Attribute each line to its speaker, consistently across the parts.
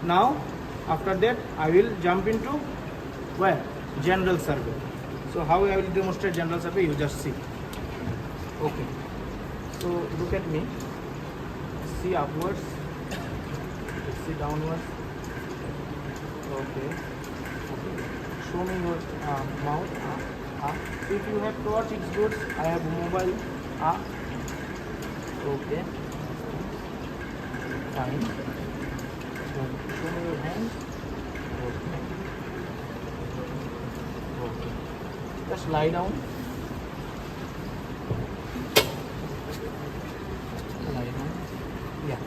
Speaker 1: Now, after that, I will jump into where? General survey. So how I will demonstrate general survey, you just see. Okay. So look at me. See upwards. See downwards. Okay. Okay. Show me your mouth. If you have torch, it's good. I have mobile. Okay. Fine. Show me your hand. Okay. Okay. Just lie down. Lie down. Yeah.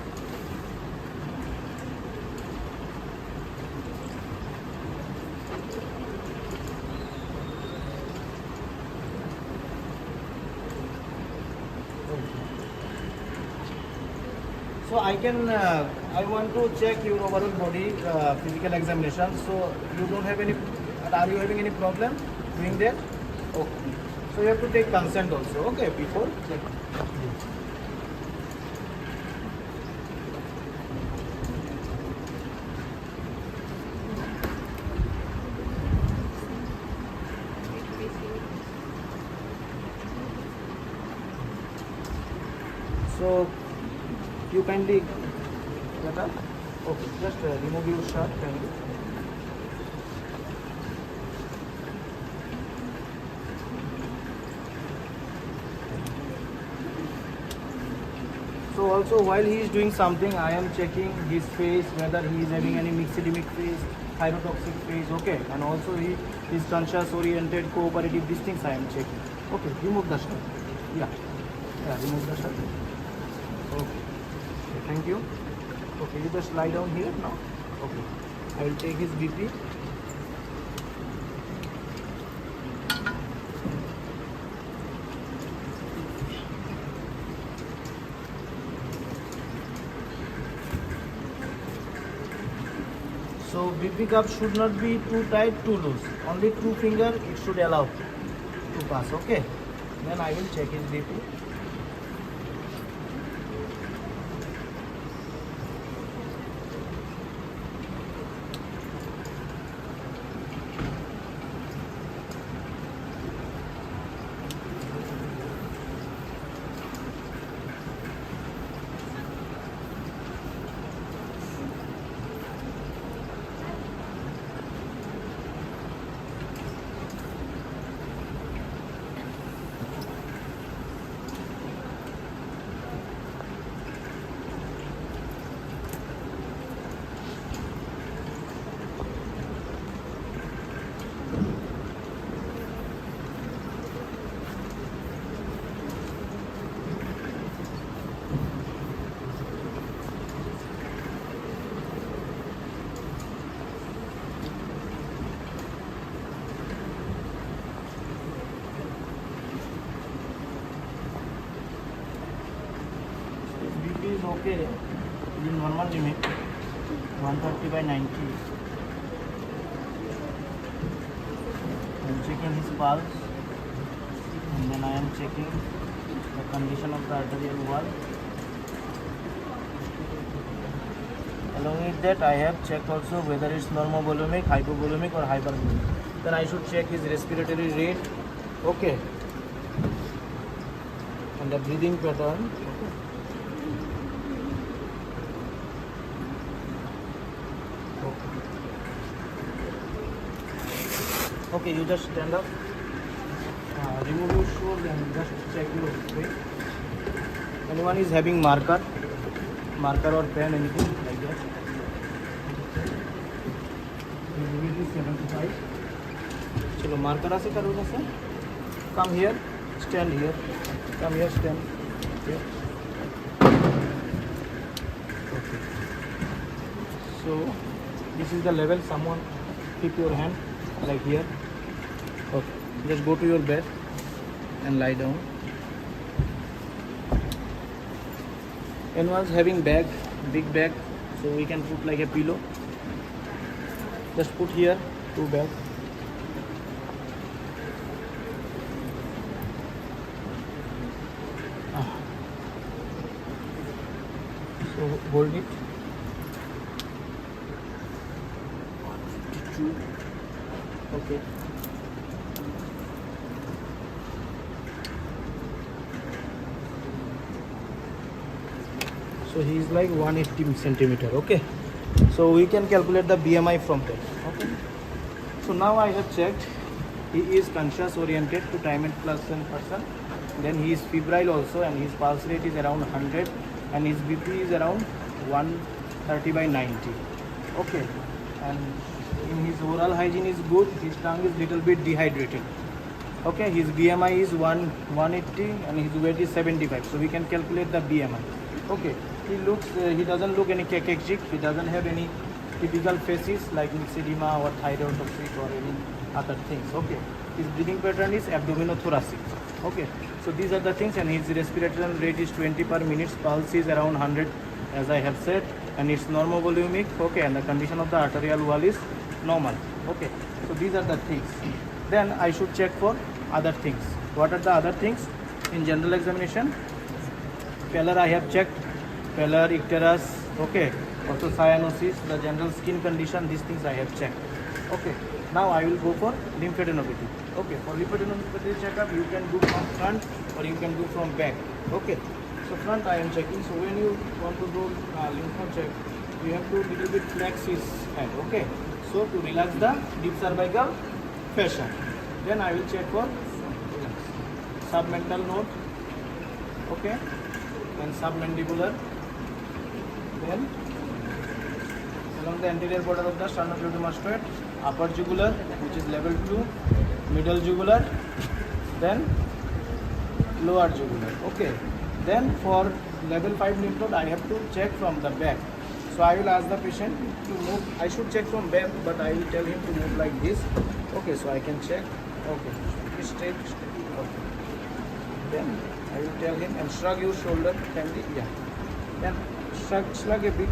Speaker 1: So I can, I want to check your overall body physical examination. So you don't have any, are you having any problem doing that? Okay. So you have to take consent also, okay, before check. So you kindly get up. Okay, just remove your shirt kindly. So also while he is doing something, I am checking his face, whether he is having any myxedemic face, thyrotoxic face, okay. And also he is conscious, oriented, cooperative, these things I am checking. Okay, remove the shirt. Yeah, remove the shirt. Okay, thank you. Okay, you just lie down here now. Okay, I will take his BP. So BP cup should not be too tight, too loose. Only 2 finger it should allow to pass. Okay. Then I will check his BP. Is okay in normal limit 130/90. I'm checking his pulse and then I am checking the condition of the arterial wall. Along with that I have checked also whether it's normovolumic, hypovolumic or hypervolumic. Then I should check his respiratory rate, okay, and the breathing pattern. Okay, you just stand up, remove your shoes and just check your weight. Anyone is having marker or pen, anything like that? Your weight is 75. Chalo, marker ase karo na sir. Come here, stand here. Come here, stand here. Okay. So this is the level. Someone keep your hand like here. Okay, just go to your bed and lie down. Anyone's having bag, big bag, so we can put like a pillow. Just put here 2 bags. So hold it. 2. Okay. So he is like 180 centimeter. Okay. So we can calculate the BMI from there. Okay. So now I have checked. He is conscious oriented to time and plus and person. Then he is febrile also, and his pulse rate is around 100, and his BP is around 130 by 90. Okay. And in his oral hygiene is good. His tongue is little bit dehydrated. Okay. His BMI is 180 and his weight is 75. So we can calculate the BMI. Okay. He doesn't look any cachectic. He doesn't have any typical faces like lymphedema or thyroid or any other things. Okay. His breathing pattern is abdominothoracic. Okay. So these are the things, and his respiratory rate is 20 per minute. Pulse is around 100, as I have said, and it's normovolumic. Okay. And the condition of the arterial wall is normal. Okay. So these are the things. Then I should check for other things. What are the other things in general examination? Pallor I have checked. Pallor, icterus. Okay. Also cyanosis, the general skin condition. These things I have checked. Okay. Now I will go for lymphadenopathy. Okay, for lymphadenopathy checkup, you can do from front or you can do from back. Okay, so front I am checking. So when you want to do lymph node check, you have to little bit flex his head. Okay, so to relax the deep cervical fascia. Then I will check for submental node. Okay, then submandibular. Then along the anterior border of the sternocleidomastoid, upper jugular, which is level 2, middle jugular, then lower jugular. Okay. Then for level 5 lymph node, I have to check from the back. So I will ask the patient to move. I should check from back, but I will tell him to move like this. Okay, so I can check. Okay, straight. Okay. Then I will tell him and shrug your shoulder. Can be, yeah. Then shrug a bit.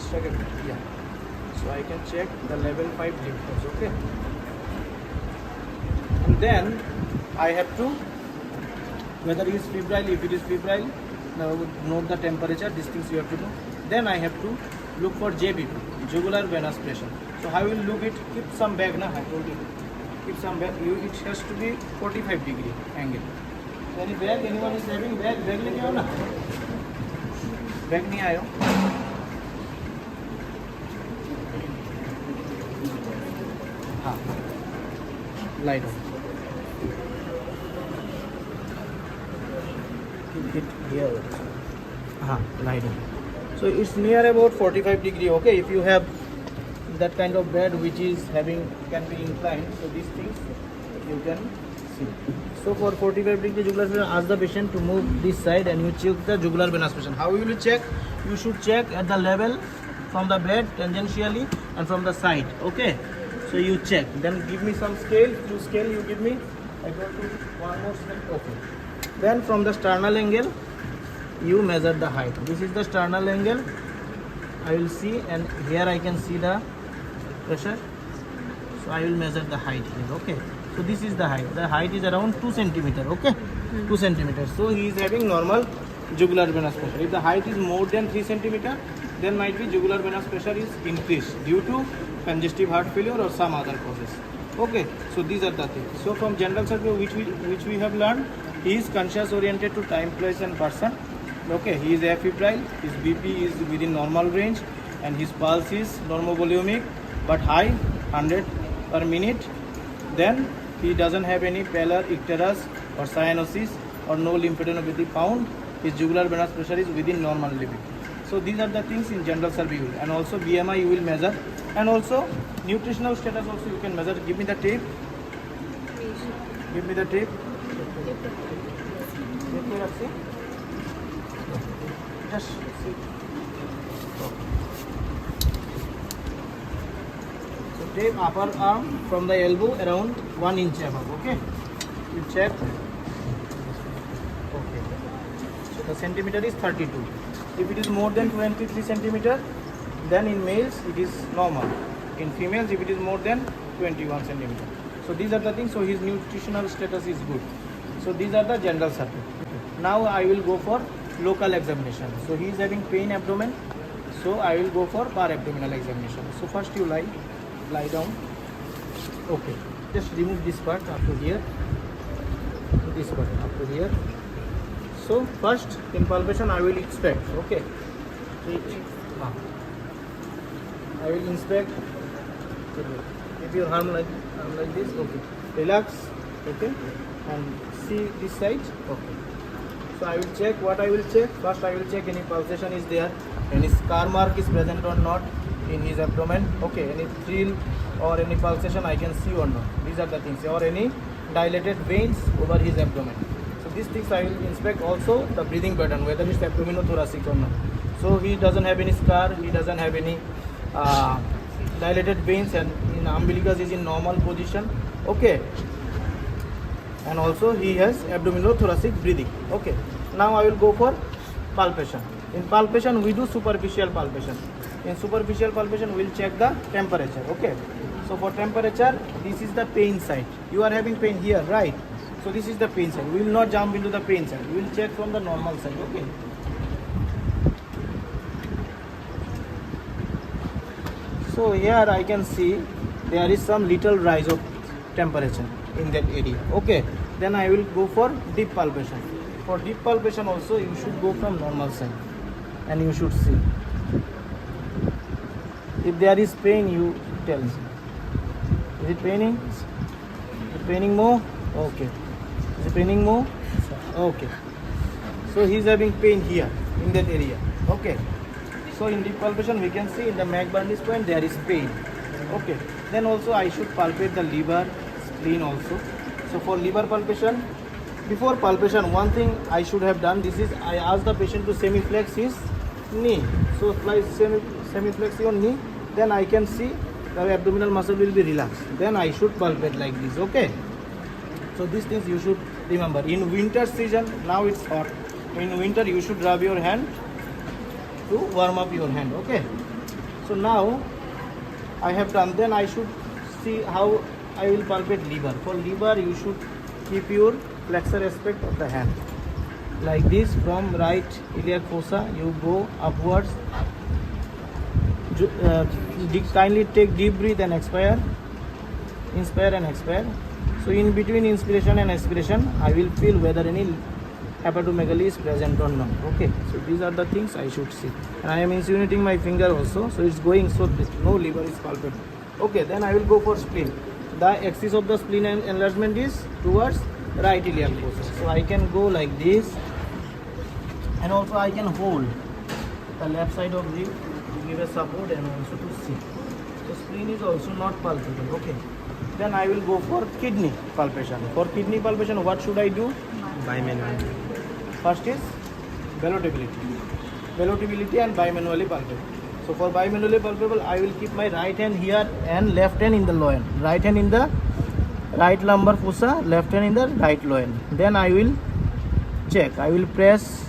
Speaker 1: Shrug a bit. Yeah. So I can check the level 5 lymph nodes. Okay. And then I have to, whether he is febrile, if it is febrile, now note the temperature, these things you have to do. Then I have to look for JVP, jugular venous pressure. So how will look it? Keep some bag, na? I told you. Keep some bag. It has to be 45-degree angle. So any bag, anyone is having bag लेके आओ ना? Bag नहीं आयो? हाँ. Lie down. Keep it here. हाँ, lie down. So it's near about 45-degree. Okay, if you have that kind of bed which is having, can be inclined, so these things you can see. So for 45-degree jugular pressure, ask the patient to move this side and you check the jugular venous pressure. How you will check? You should check at the level from the bed tangentially and from the side. Okay. So you check. Then give me some scale. To scale you give me. I go to one more step. Okay. Then from the sternal angle, you measure the height. This is the sternal angle. I will see, and here I can see the pressure. So I will measure the height here. Okay. So this is the height. The height is around 2 centimeter. Okay. 2 centimeters. So he is having normal jugular venous pressure. If the height is more than 3 centimeter, then might be jugular venous pressure is increased due to congestive heart failure or some other causes. Okay. So these are the things. So from general survey which we have learned, he is conscious oriented to time, place and person. Okay, he is afebrile, his BP is within normal range and his pulse is normovolumic but high, 100 per minute. Then he doesn't have any pallor, icterus or cyanosis or no lymphadenopathy found. His jugular venous pressure is within normal limit. So these are the things in general survey. And also BMI you will measure, and also nutritional status also you can measure. Give me the tape. Give me the tape. Just see. So take upper arm from the elbow around 1 inch above. Okay. You check. Okay. So the centimeter is 32. If it is more than 23 centimeter, then in males it is normal. In females, if it is more than 21 centimeter. So these are the things. So his nutritional status is good. So these are the general survey. Now I will go for local examination. So he is having pain abdomen. So I will go for bar abdominal examination. So first you lie. lie down. Okay, just remove this part up to here, this part up to here. So first in palpation I will inspect. Okay, I will inspect. If your arm like this, okay, relax, okay, and see this side. Okay, so I will check. What I will check first, I will check any pulsation is there, any scar mark is present or not in his abdomen. Okay, any thrill or any pulsation I can see or not. These are the things, or any dilated veins over his abdomen. So these things I will inspect. Also the breathing pattern, whether it's abdominothoracic or not. So he doesn't have any scar, he doesn't have any dilated veins, and in umbilicus is in normal position. Okay, and also he has abdominothoracic breathing. Okay, now I will go for palpation. In palpation we do superficial palpation. In superficial palpation we will check the temperature. Okay, so for temperature, this is the pain side. You are having pain here, right? So this is the pain side. We will not jump into the pain side, we will check from the normal side. Okay, so here I can see there is some little rise of temperature in that area. Okay, then I will go for deep palpation. For deep palpation also you should go from normal side, and you should see. If there is pain, you tell me. Is it paining? Is it paining more? Okay. Is it paining more? Okay. So he is having pain here in that area. Okay. So in deep palpation we can see in the McBurney's point there is pain. Okay. Then also I should palpate the liver, spleen also. So for liver palpation, before palpation, one thing I should have done, this is I ask the patient to semiflex his knee. So semiflex your knee, then I can see the abdominal muscle will be relaxed. Then I should palpate like this. Okay. So these things you should remember. In winter season, now it's hot. In winter you should rub your hand to warm up your hand. Okay. So now I have done. Then I should see how I will palpate liver. For liver you should keep your flexor aspect of the hand like this. From right iliac fossa you go upwards. Kindly take deep breath and expire. Inspire and expire. So in between inspiration and expiration I will feel whether any hepatomegaly is present or not. Okay, so these are the things I should see, and I am insinuating my finger also, so it's going, so this no liver is palpated. Okay, then I will go for spleen. The axis of the spleen and enlargement is towards right iliac fossa, so I can go like this, and also I can hold the left side of rib to give a support and also to see. So spleen is also not palpable. Okay, then I will go for kidney palpation. For kidney palpation, what should I do?
Speaker 2: Bimanual.
Speaker 1: First is velotability and bimanually palpable. So for bimanually palpable, I will keep my right hand here and left hand in the loin. Right hand in the right lumbar fossa, left hand in the right loin. Then I will check. I will press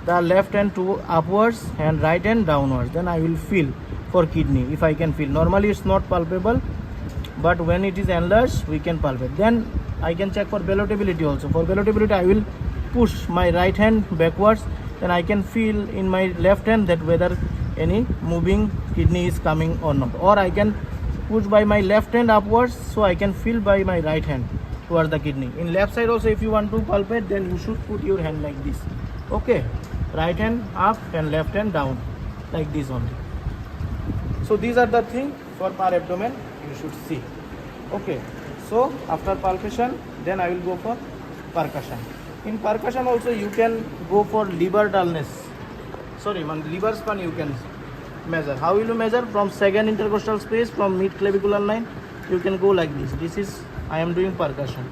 Speaker 1: the left hand to upwards and right hand downwards. Then I will feel for kidney if I can feel. Normally it's not palpable, but when it is enlarged we can palpate. Then I can check for velotability also. For velotability I will push my right hand backwards, then I can feel in my left hand that whether any moving kidney is coming or not, or I can push by my left hand upwards, so I can feel by my right hand towards the kidney. In left side also if you want to palpate, then you should put your hand like this. Okay, right hand up and left hand down like this only. So these are the things for per abdomen you should see. Okay, so after palpation, then I will go for percussion. In percussion also you can go for liver dullness. Liver span you can measure. How will you measure? From second intercostal space, from mid clavicular line, you can go like this. This is, I am doing percussion.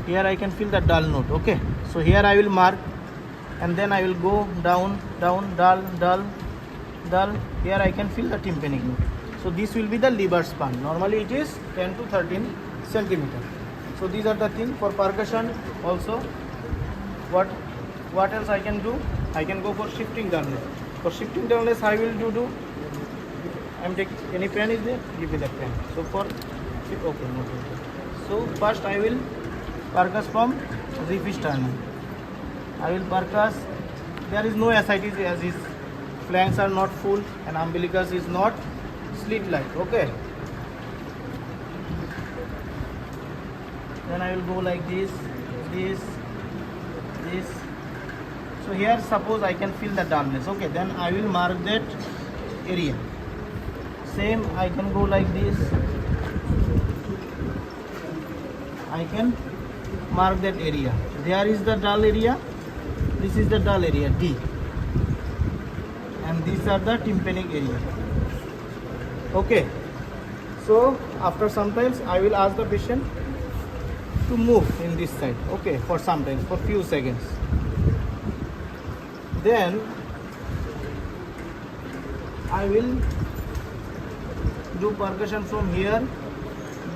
Speaker 1: Here I can feel the dull note. Okay, so here I will mark, and then I will go down, down, dull, dull, dull. Here I can feel the tympanic note. So this will be the liver span. Normally it is 10 to 13 centimeter. So these are the things for percussion. Also, what else I can do? I can go for shifting dullness. For shifting dullness, I will do. I am taking, any pen is there? Give me that pen. So for okay, no problem. So first I will percuss from Zifi sternum. I will percuss. There is no ascites as is flanks are not full and umbilicus is not slit like. Okay, then I will go like this. So here suppose I can feel the dullness. Okay, then I will mark that area. Same, I can go like this. I can mark that area. There is the dull area. This is the dull area D, and these are the tympanic area. Okay, so after sometimes I will ask the patient to move in this side. Okay, for sometimes, for few seconds. Then I will do percussion from here.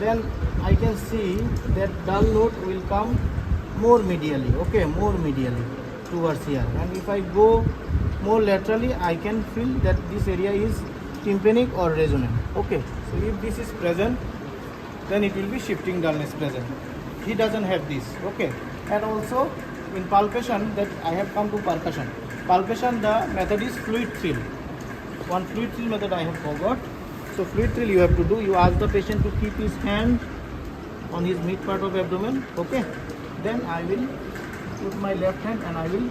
Speaker 1: Then I can see that dull note will come more medially. Okay, more medially towards here. And if I go more laterally, I can feel that this area is tympanic or resonant. Okay, so if this is present, then it will be shifting dullness present. He doesn't have this. Okay, and also in palpation, that I have come to percussion. Palpation, the method is fluid thrill. One fluid thrill method I have forgot. So fluid thrill you have to do. You ask the patient to keep his hand on his mid part of abdomen. Okay, then I will put my left hand and I will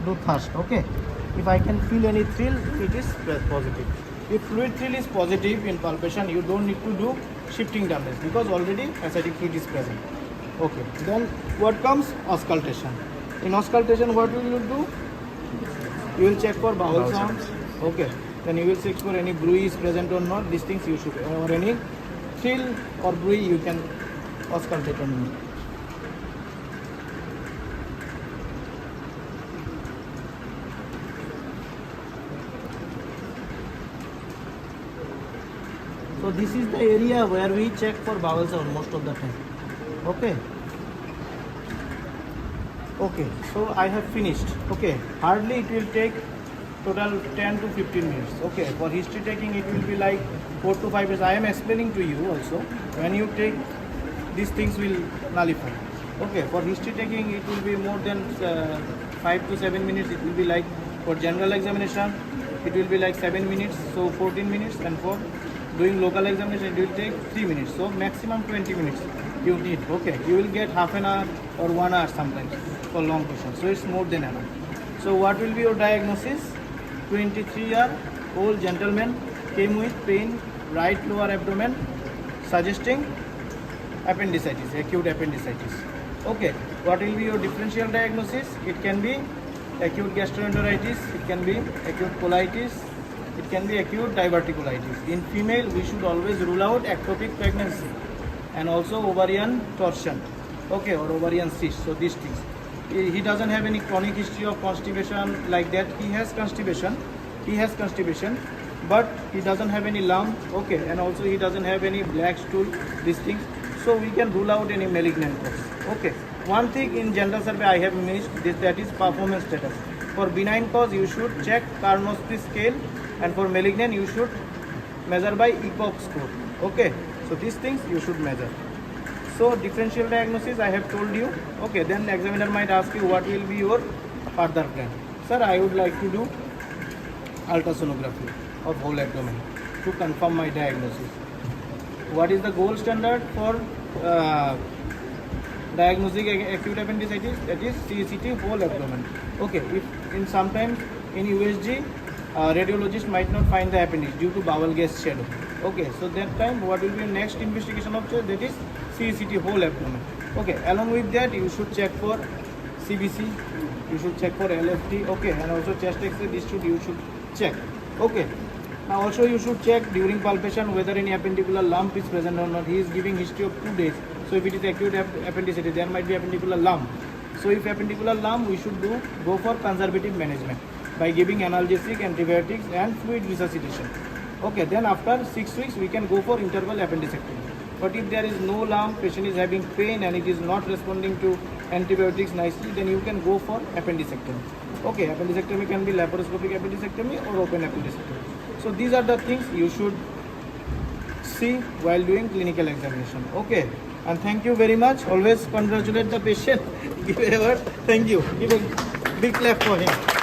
Speaker 1: do thrust. Okay, if I can feel any thrill, it is positive. If fluid thrill is positive in palpation, you don't need to do shifting dullness because already ascitic fluid is present. Okay, then what comes? Auscultation. In auscultation, what will you do? You will check for bowel sounds. Okay, then you will check for any bruit is present or not. These things you should, or any thrill or bruit you can auscultate on me. So this is the area where we check for bowel sound most of the time. Okay. Okay, so I have finished. Okay, hardly it will take total 10 to 15 minutes. Okay, for history taking it will be like 4 to 5 minutes. I am explaining to you also. When you take, these things will nullify. Okay, for history taking it will be more than 5 to 7 minutes. It will be like for general examination, it will be like 7 minutes, so 14 minutes, and for doing local examination it will take 3 minutes. So maximum 20 minutes you need. Okay, you will get half an hour or 1 hour sometimes for long questions. So it's more than enough. So what will be your diagnosis? 23-year-old gentleman came with pain right lower abdomen, suggesting appendicitis, acute appendicitis. Okay, what will be your differential diagnosis? It can be acute gastroenteritis, it can be acute colitis, it can be acute diverticulitis. In female, we should always rule out ectopic pregnancy and also ovarian torsion, okay, or ovarian cyst. So these things. He doesn't have any chronic history of constipation like that. He has constipation, but he doesn't have any lump, okay, and also he doesn't have any black stool, these things. So we can rule out any malignant cause. Okay. One thing in general survey I have missed, that is performance status. For benign cause, you should check Karnosky scale, and for malignant, you should measure by ECOG score. Okay. So these things you should measure. So differential diagnosis I have told you. Okay. Then examiner might ask you what will be your further plan. Sir, I would like to do ultrasonography of whole abdomen to confirm my diagnosis. What is the gold standard for diagnosing acute appendicitis? That is CECT whole abdomen. Okay, if in sometimes in USG radiologist might not find the appendix due to bowel gas shadow. Okay, so that time what will be next investigation of choice? That is CECT whole abdomen. Okay, along with that you should check for CBC, you should check for LFT. Okay, and also chest X-ray. This you should check. Okay. Now also you should check during palpation whether any appendicular lump is present or not. He is giving history of 2 days. So if it is acute appendicitis, there might be appendicular lump. So if appendicular lump, we should go for conservative management by giving analgesic, antibiotics and fluid resuscitation. Okay, then after 6 weeks we can go for interval appendicectomy. But if there is no lump, patient is having pain and it is not responding to antibiotics nicely, then you can go for appendicectomy. Okay, appendicectomy can be laparoscopic appendicectomy or open appendicectomy. So these are the things you should see while doing clinical examination. Okay, and thank you very much. Always congratulate the patient. Give a word. Thank you. Give a big clap for him.